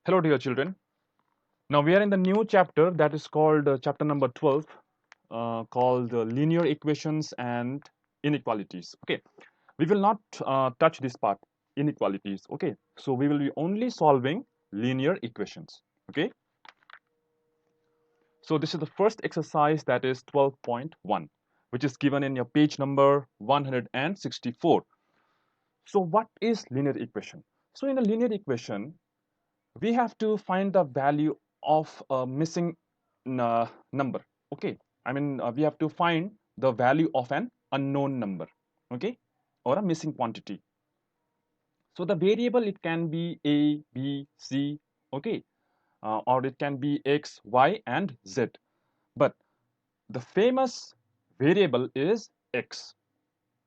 Hello, dear children. Now we are in the new chapter that is called chapter number 12, called linear equations and inequalities. Okay, we will not touch this part, inequalities. Okay, so we will be only solving linear equations. Okay, so this is the first exercise, that is 12.1, which is given in your page number 164. So what is linear equation? So in a linear equation, we have to find the value of a missing number. Okay, we have to find the value of an unknown number. Okay, or a missing quantity. So the variable, it can be a, b, c. Okay, or it can be x, y, and z. But the famous variable is x.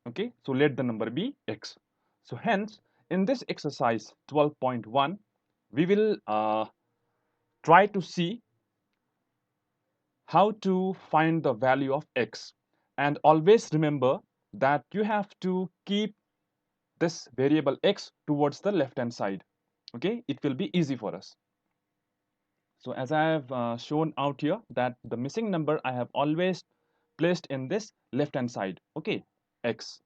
Okay, so let the number be x. So hence, in this exercise 12.1, we will try to see how to find the value of x. And always remember that you have to keep this variable x towards the left hand side. Okay, it will be easy for us. So as I have shown out here, that the missing number I have always placed in this left hand side. Okay, x,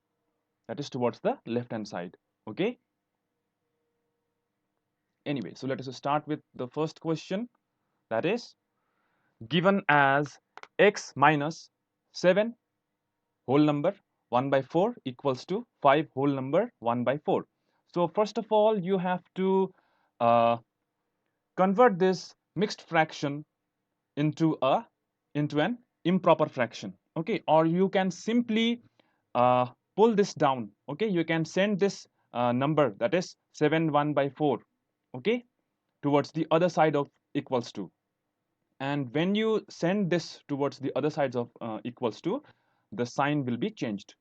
that is towards the left hand side. Okay, anyway, so let us start with the first question, that is given as x minus 7 whole number 1 by 4 equals to 5 whole number 1 by 4. So first of all, you have to uh, convert this mixed fraction into an improper fraction. Okay, or you can simply uh, pull this down. Okay, you can send this number, that is 7 1 by 4, okay, towards the other side of equals to. And when you send this towards the other sides of equals to, the sign will be changed.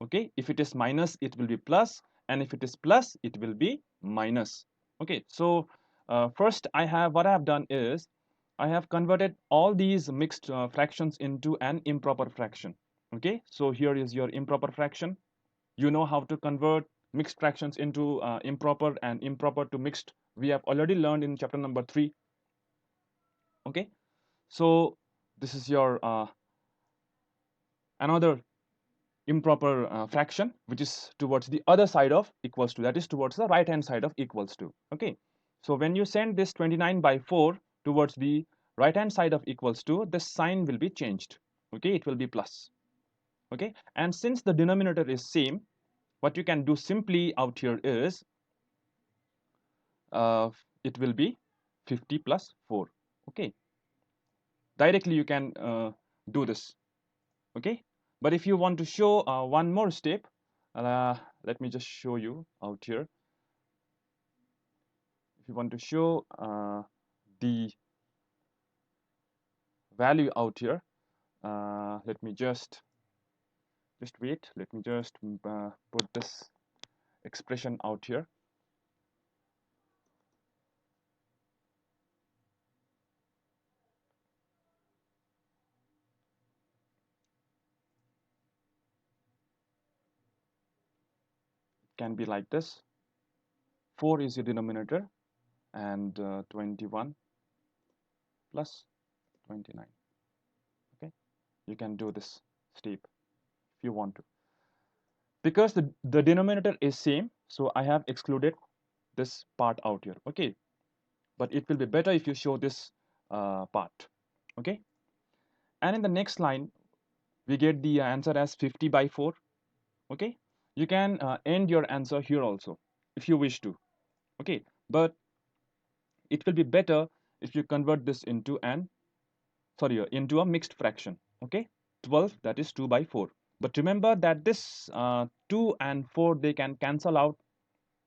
Okay, if it is minus, it will be plus, and if it is plus, it will be minus. Okay, so first what I have done is I have converted all these mixed fractions into an improper fraction. Okay, so here is your improper fraction. You know how to convert mixed fractions into improper and improper to mixed. We have already learned in chapter number 3. Okay, so this is your another improper fraction, which is towards the other side of equals to, that is towards the right hand side of equals to. Okay, so when you send this 29 by 4 towards the right hand side of equals to, the sign will be changed. Okay, it will be plus. Okay, and since the denominator is same, what you can do simply out here is uh, it will be 50 plus 4. Okay, directly you can do this. Okay, but if you want to show one more step, let me just show you out here. If you want to show the value out here, let me just wait, let me just put this expression out here. It can be like this: 4 is your denominator, and 21 plus 29. Okay, you can do this step if you want to. Because the denominator is same, so I have excluded this part out here. Okay, but it will be better if you show this part. Okay, and in the next line we get the answer as 50 by 4. Okay, you can end your answer here also if you wish to. Okay, but it will be better if you convert this into into a mixed fraction. Okay, 12, that is 2 by 4. But remember that this 2 and 4, they can cancel out.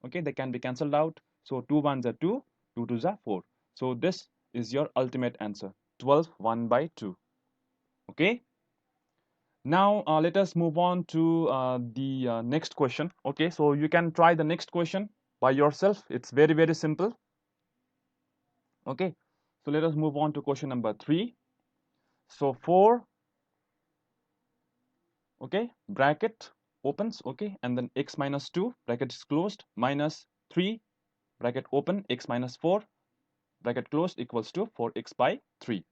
Okay, they can be cancelled out. So 2 ones are 2, 2 twos are 4. So this is your ultimate answer, 12 1 by 2. Okay, now let us move on to the next question. Okay, so you can try the next question by yourself. It's very, very simple. Okay, so let us move on to question number 3. So 4, okay, bracket opens, okay, and then x minus 2, bracket is closed, minus 3, bracket open, x minus 4, bracket closed equals to 4x by 3.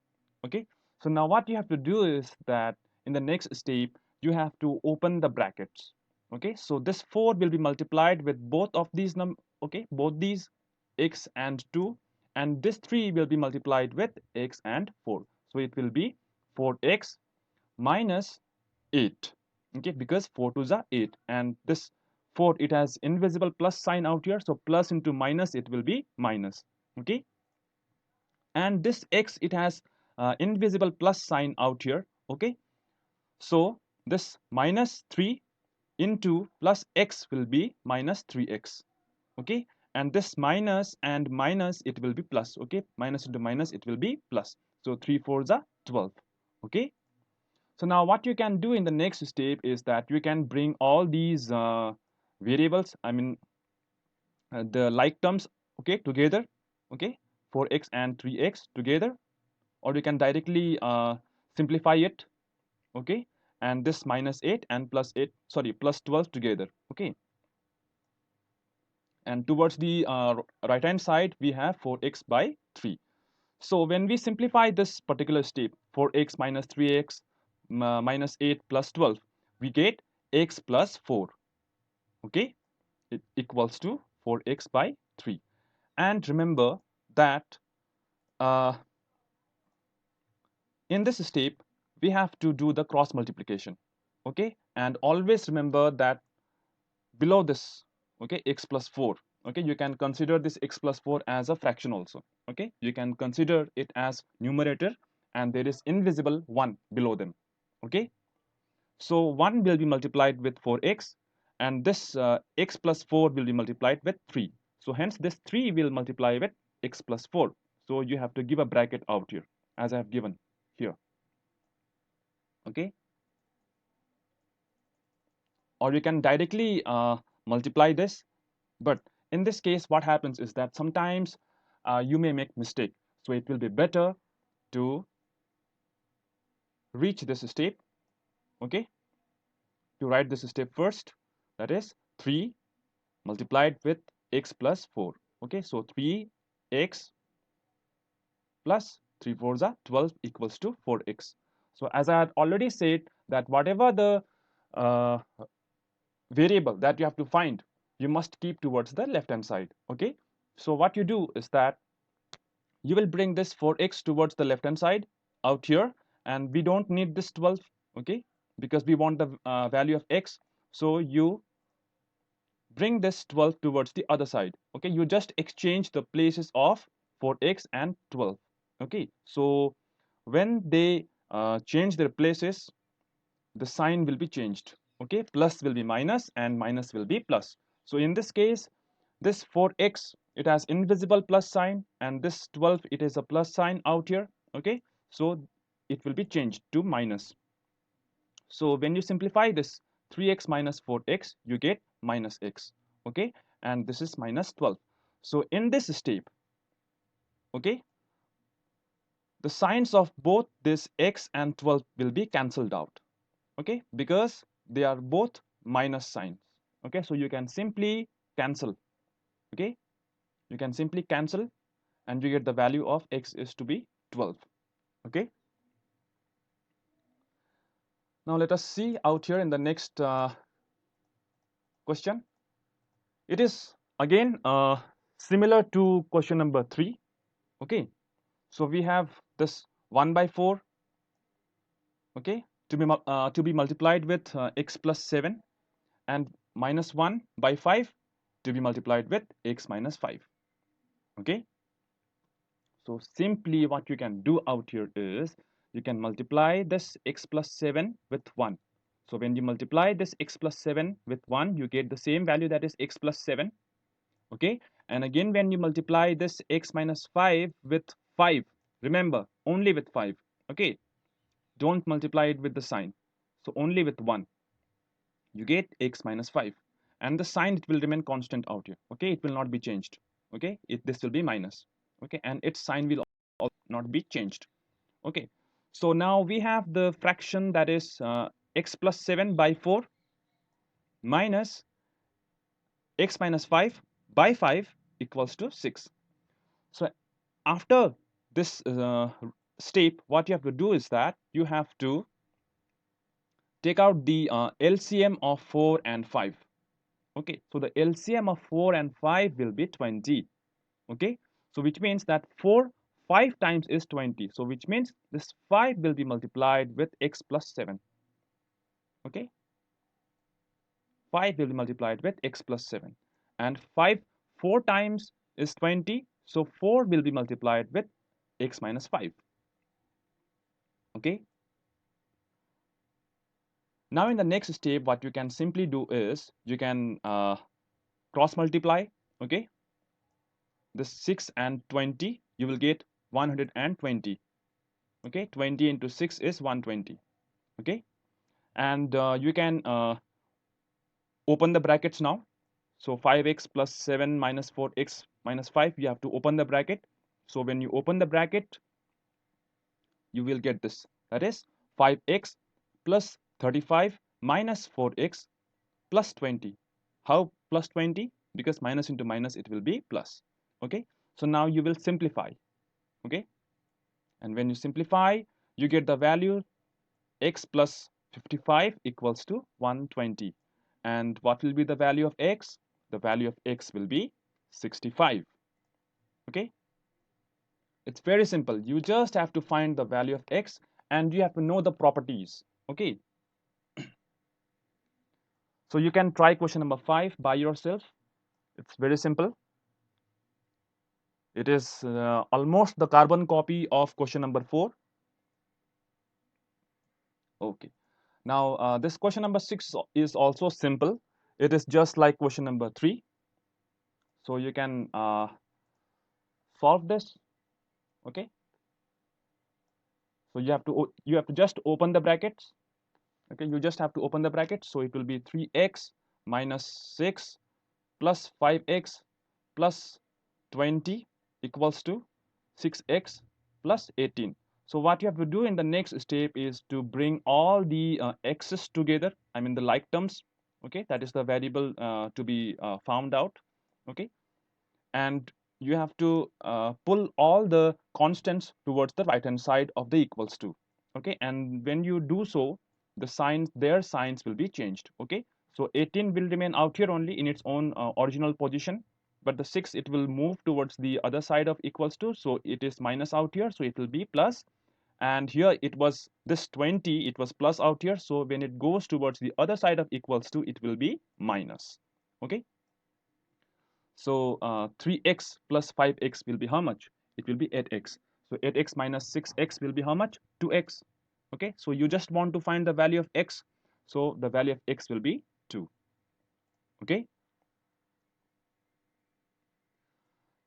Okay, so now what you have to do is that in the next step you have to open the brackets. Okay, so this 4 will be multiplied with both of these both these x and 2, and this 3 will be multiplied with x and 4. So it will be 4x minus 8. Okay, because 4 to the 8, and this 4, it has invisible plus sign out here, so plus into minus, it will be minus. Okay, and this x, it has invisible plus sign out here. Okay, so this minus 3 into plus x will be minus 3x. Okay, and this minus and minus, it will be plus. Okay, minus into minus, it will be plus. So 3 4s are 12. Okay, so now what you can do in the next step is that you can bring all these variables, I mean the like terms, okay, together. Okay, 4x and 3x together, or you can directly simplify it. Okay, and this minus 8 and plus 8, sorry, plus 12 together. Okay, and towards the right hand side we have 4x by 3. So when we simplify this particular step, 4x minus 3x minus 8 plus 12, we get x plus 4. Okay, it equals to 4x by 3. And remember that uh, in this step we have to do the cross multiplication. Okay, and always remember that below this, okay, x plus 4, okay, you can consider this x plus 4 as a fraction also. Okay, you can consider it as numerator, and there is invisible 1 below them. Okay, so 1 will be multiplied with 4x, and this x plus 4 will be multiplied with 3. So hence this 3 will multiply with x plus 4. So you have to give a bracket out here, as I have given here. Okay, or you can directly multiply this. But in this case, what happens is that sometimes you may make mistake. So it will be better to reach this step, okay, to write this step first. That is 3 multiplied with x plus 4. Okay, so 3x plus 3 4s are 12 equals to 4x. So as I had already said, that whatever the uh, variable that you have to find, you must keep towards the left hand side. Okay, so what you do is that you will bring this 4x towards the left hand side out here, and we don't need this 12. Okay, because we want the value of x, so you bring this 12 towards the other side. Okay, you just exchange the places of 4x and 12. Okay, so when they change their places, the sign will be changed. Okay, plus will be minus and minus will be plus. So in this case, this 4x, it has invisible plus sign, and this 12, it is a plus sign out here. Okay, so it will be changed to minus. So when you simplify this 3x minus 4x, you get minus x. Okay, and this is minus 12. So in this step, okay, the signs of both this x and 12 will be cancelled out. Okay, because they are both minus signs. Okay, so you can simply cancel. Okay, you can simply cancel, and you get the value of x is to be 12. Okay, now let us see out here in the next question. It is again similar to question number 3. Okay, so we have this 1 by 4, okay, to be multiplied with x plus 7, and minus 1 by 5 to be multiplied with x minus 5. Okay, so simply what you can do out here is you can multiply this x plus 7 with 1. So when you multiply this x plus 7 with 1, you get the same value, that is x plus 7. Okay, and again when you multiply this x minus 5 with 5, remember, only with 5. Okay, don't multiply it with the sign, so only with 1, you get x minus 5, and the sign, it will remain constant out here. Okay, it will not be changed. Okay, this will be minus. Okay, and its sign will also not be changed. Okay, so now we have the fraction, that is x plus 7 by 4 minus x minus 5 by 5 equals to 6. So after this step, what you have to do is that you have to take out the LCM of 4 and 5. Okay, so the LCM of 4 and 5 will be 20. Okay, so which means that 5 times is 20. So which means this 5 will be multiplied with x plus 7. Okay, 5 will be multiplied with x plus 7. And 4 times is 20. So 4 will be multiplied with x minus 5. Okay, now in the next step, what you can simply do is you can cross multiply. Okay, this 6 and 20, you will get 120. Okay, 20 into 6 is 120. Okay, and you can open the brackets now. So 5x plus 7 minus 4x minus 5, you have to open the bracket. So when you open the bracket, you will get this. That is 5x plus 35 minus 4x plus 20. How plus 20? Because minus into minus, it will be plus. Okay, so now you will simplify. Okay, and when you simplify, you get the value x plus 55 equals to 120. And what will be the value of x? The value of x will be 65. Okay, it's very simple. You just have to find the value of x and you have to know the properties. Okay, so you can try question number 5 by yourself. It's very simple. It is almost the carbon copy of question number 4. Okay, now this question number 6 is also simple. It is just like question number 3. So you can solve this. Okay, so you have to just open the brackets. Okay, you just have to open the brackets. So it will be 3x minus 6 plus 5x plus 20 equals to 6x plus 18. So what you have to do in the next step is to bring all the x's together. I mean the like terms. Okay, that is the variable to be found out. Okay, and you have to pull all the constants towards the right hand side of the equals to. Okay, and when you do so, their signs will be changed. Okay, so 18 will remain out here only in its own original position, but the 6, it will move towards the other side of equals to, so it is minus out here, so it will be plus. And here it was this 20, it was plus out here, so when it goes towards the other side of equals to, it will be minus. Okay, so 3x plus 5x will be how much? It will be 8x. So 8x minus 6x will be how much? 2x. Okay, so you just want to find the value of x. So the value of x will be 2. Okay.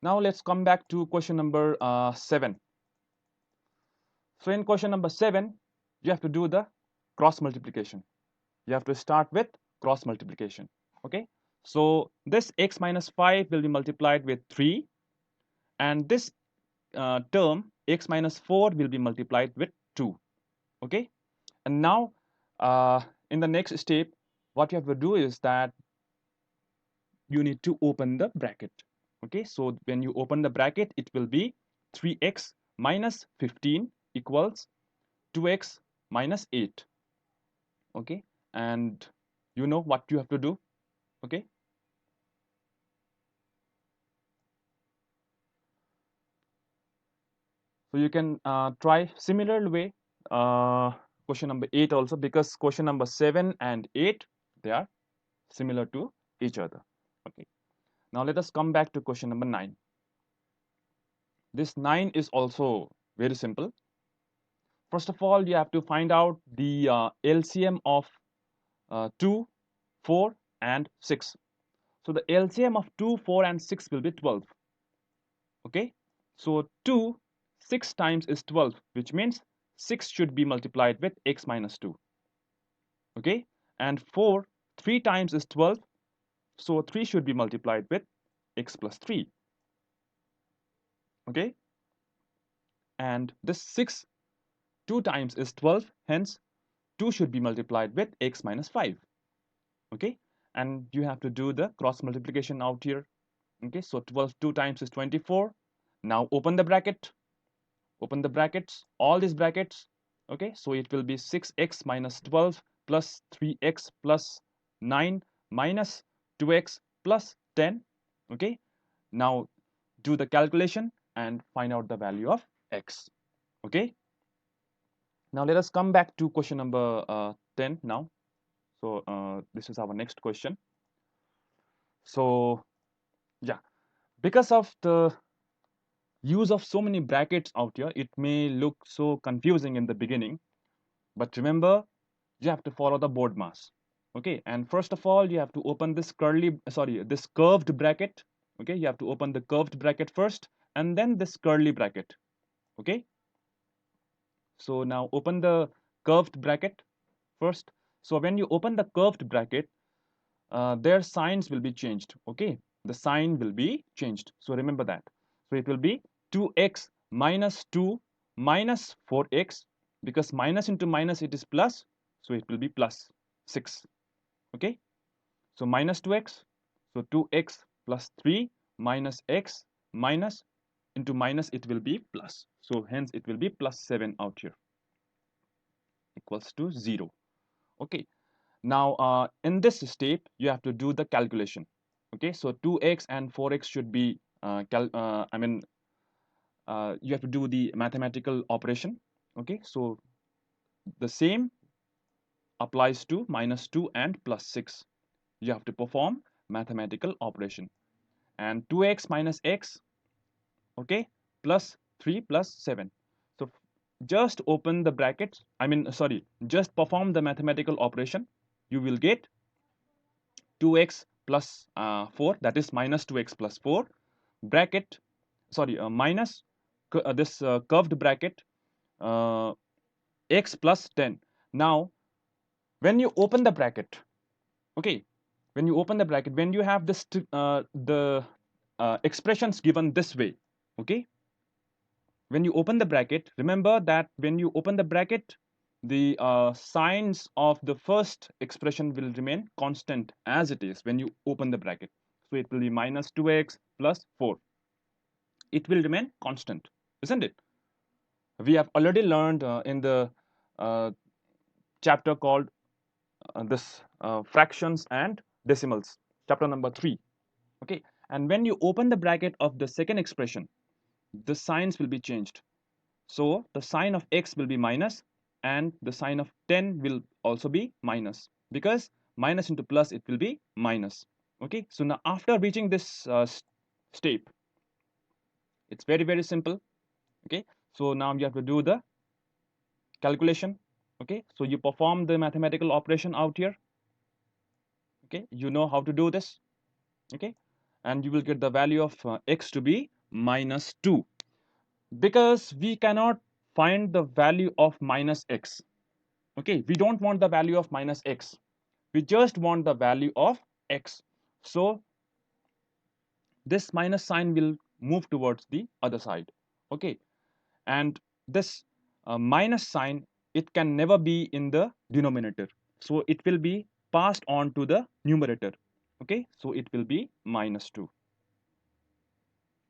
Now let's come back to question number 7. So in question number 7, you have to do the cross multiplication. You have to start with cross multiplication. Okay. So this x minus 5 will be multiplied with 3, and this term x minus 4 will be multiplied with 2. Okay, and now in the next step, what you have to do is that you need to open the bracket. Okay, so when you open the bracket, it will be 3x minus 15 equals 2x minus 8. Okay, and you know what you have to do. Okay, so you can try similar way question number 8 also, because question number 7 and 8, they are similar to each other. Okay, now let us come back to question number 9. This 9 is also very simple. First of all, you have to find out the LCM of 2, 4 and 6. So the LCM of 2, 4 and 6 will be 12. Okay, so 2 6 times is 12, which means 6 should be multiplied with x minus 2. Okay, and 4 3 times is 12, so 3 should be multiplied with x plus 3. Okay, and this 6 2 times is 12, hence 2 should be multiplied with x minus 5. Okay, and you have to do the cross multiplication out here. Okay, so 12 2 times is 24, Now open the bracket, open the brackets, all these brackets. Okay, so it will be 6x minus 12 plus 3x plus 9 minus 2x plus 10. Okay, now do the calculation and find out the value of x. Okay, now let us come back to question number 10 now. So this is our next question. So yeah, because of the use of so many brackets out here, it may look so confusing in the beginning, but remember, you have to follow the board mass. Okay, and first of all, you have to open this this curved bracket. Okay, you have to open the curved bracket first and then this curly bracket. Okay, so now open the curved bracket first. So when you open the curved bracket, their signs will be changed. Okay, the sign will be changed, so remember that. So it will be 2x minus 2 minus 4x, because minus into minus it is plus, so it will be plus 6. Okay, so minus 2x, so 2x plus 3 minus x minus into minus it will be plus, so hence it will be plus 7 out here, equals to 0. Okay, now in this step you have to do the calculation. Okay, so 2x and 4x should be you have to do the mathematical operation. Okay, so the same applies to minus 2 and plus 6. You have to perform mathematical operation. And 2x minus x, okay, plus 3 plus 7. So just open the brackets, just perform the mathematical operation. You will get 2x plus 4, that is minus 2x plus 4, bracket, minus this curved bracket, uh, x plus 10. Now when you open the bracket, okay, when you open the bracket, when you have this the expressions given this way, okay, when you open the bracket, remember that when you open the bracket, the signs of the first expression will remain constant as it is when you open the bracket. So it will be minus 2x plus 4. It will remain constant, isn't it? We have already learned in the uh, chapter called this fractions and decimals, chapter number 3. Okay, and when you open the bracket of the second expression, the signs will be changed. So the sign of x will be minus and the sign of 10 will also be minus, because minus into plus it will be minus. Okay, so now after reaching this step, it's very, very simple. Okay, so now you have to do the calculation. Okay, so you perform the mathematical operation out here. Okay, you know how to do this. Okay, and you will get the value of x to be minus 2, because we cannot find the value of minus x. Okay, we don't want the value of minus x, we just want the value of x. So this minus sign will move towards the other side. Okay, and this minus sign, it can never be in the denominator, so it will be passed on to the numerator. Okay, so it will be minus 2.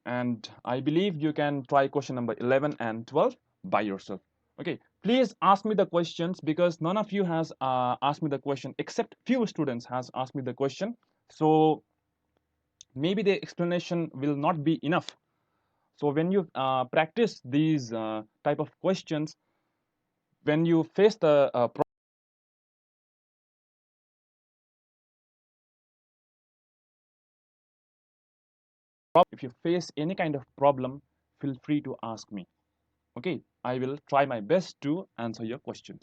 And I believe you can try question number 11 and 12 by yourself. Okay, please ask me the questions, because none of you has asked me the question, except few students has asked me the question. So maybe the explanation will not be enough. So when you practice these type of questions, when you face the if you face any kind of problem, feel free to ask me. Okay, I will try my best to answer your questions.